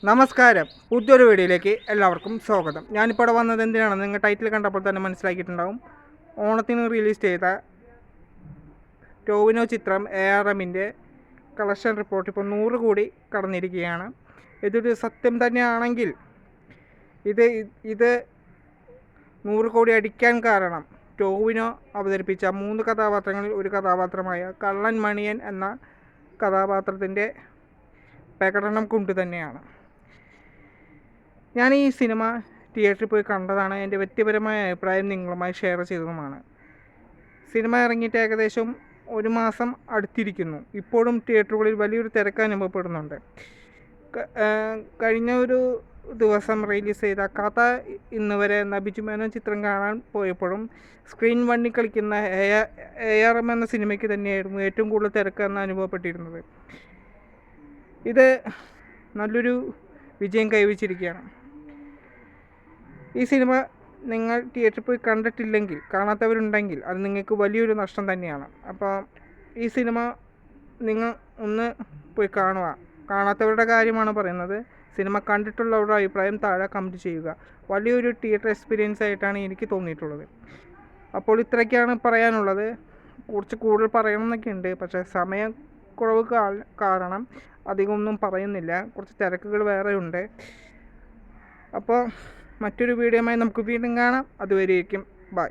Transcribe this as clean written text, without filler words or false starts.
നമസ്കാരം, പുതിയൊരു വീഡിയോയിലേക്ക് എല്ലാവർക്കും സ്വാഗതം. ഞാനിപ്പോൾ ഇവിടെ വന്നത് എന്തിനാണെന്ന് നിങ്ങൾ ടൈറ്റിൽ കണ്ടപ്പോൾ തന്നെ മനസ്സിലാക്കിയിട്ടുണ്ടാവും. ഓണത്തിന് റിലീസ് ചെയ്ത ടോവിനോ ചിത്രം ARMൻ്റെ കളക്ഷൻ റിപ്പോർട്ട് ഇപ്പോൾ 100 കോടി കടന്നിരിക്കുകയാണ്. ഇതൊരു സത്യം തന്നെയാണെങ്കിൽ ഇത് 100 കോടി അടിക്കാൻ കാരണം ടോവിനോ അവതരിപ്പിച്ച 3 കഥാപാത്രങ്ങളിൽ ഒരു കഥാപാത്രമായ കള്ളൻ മണിയൻ എന്ന കഥാപാത്രത്തിൻ്റെ പ്രകടനം കൊണ്ട് തന്നെയാണ്. ഞാൻ ഈ സിനിമ തിയേറ്ററിൽ പോയി കണ്ടതാണ്. എൻ്റെ വ്യക്തിപരമായ അഭിപ്രായം നിങ്ങളുമായി ഷെയർ ചെയ്തതുമാണ്. സിനിമ ഇറങ്ങിയിട്ട് ഏകദേശം 1 മാസം അടുത്തിരിക്കുന്നു. ഇപ്പോഴും തിയേറ്ററുകളിൽ വലിയൊരു തിരക്ക് അനുഭവപ്പെടുന്നുണ്ട്. കഴിഞ്ഞ ഒരു ദിവസം റിലീസ് ചെയ്ത കഥ ഇന്ന് വരെ എന്ന ബിജു മേനോൻ ചിത്രം കാണാൻ പോയപ്പോഴും സ്ക്രീൻ വണ്ണിൽ കളിക്കുന്ന ARM എന്ന സിനിമയ്ക്ക് തന്നെയായിരുന്നു ഏറ്റവും കൂടുതൽ തിരക്ക് എന്ന് അനുഭവപ്പെട്ടിരുന്നത്. ഇത് നല്ലൊരു വിജയം കൈവരിച്ചിരിക്കുകയാണ്. ഈ സിനിമ നിങ്ങൾ തിയേറ്ററിൽ പോയി കണ്ടിട്ടില്ലെങ്കിൽ, കാണാത്തവരുണ്ടെങ്കിൽ അത് നിങ്ങൾക്ക് വലിയൊരു നഷ്ടം തന്നെയാണ്. അപ്പോൾ ഈ സിനിമ നിങ്ങൾ ഒന്ന് പോയി കാണുക. കാണാത്തവരുടെ കാര്യമാണ് പറയുന്നത്. സിനിമ കണ്ടിട്ടുള്ളവരുടെ അഭിപ്രായം താഴെ കമൻറ്റ് ചെയ്യുക. വലിയൊരു തിയേറ്റർ എക്സ്പീരിയൻസ് ആയിട്ടാണ് എനിക്ക് തോന്നിയിട്ടുള്ളത്. അപ്പോൾ ഇത്രയൊക്കെയാണ് പറയാനുള്ളത്. കുറച്ച് കൂടുതൽ പറയണമെന്നൊക്കെ ഉണ്ട്, പക്ഷേ സമയക്കുറവ് കാരണം അധികമൊന്നും പറയുന്നില്ല. കുറച്ച് തിരക്കുകൾ വേറെ ഉണ്ട്. അപ്പോൾ മറ്റൊരു വീഡിയോയുമായി നമുക്ക് വീണ്ടും കാണാം. അതുവരേക്കും ബൈ.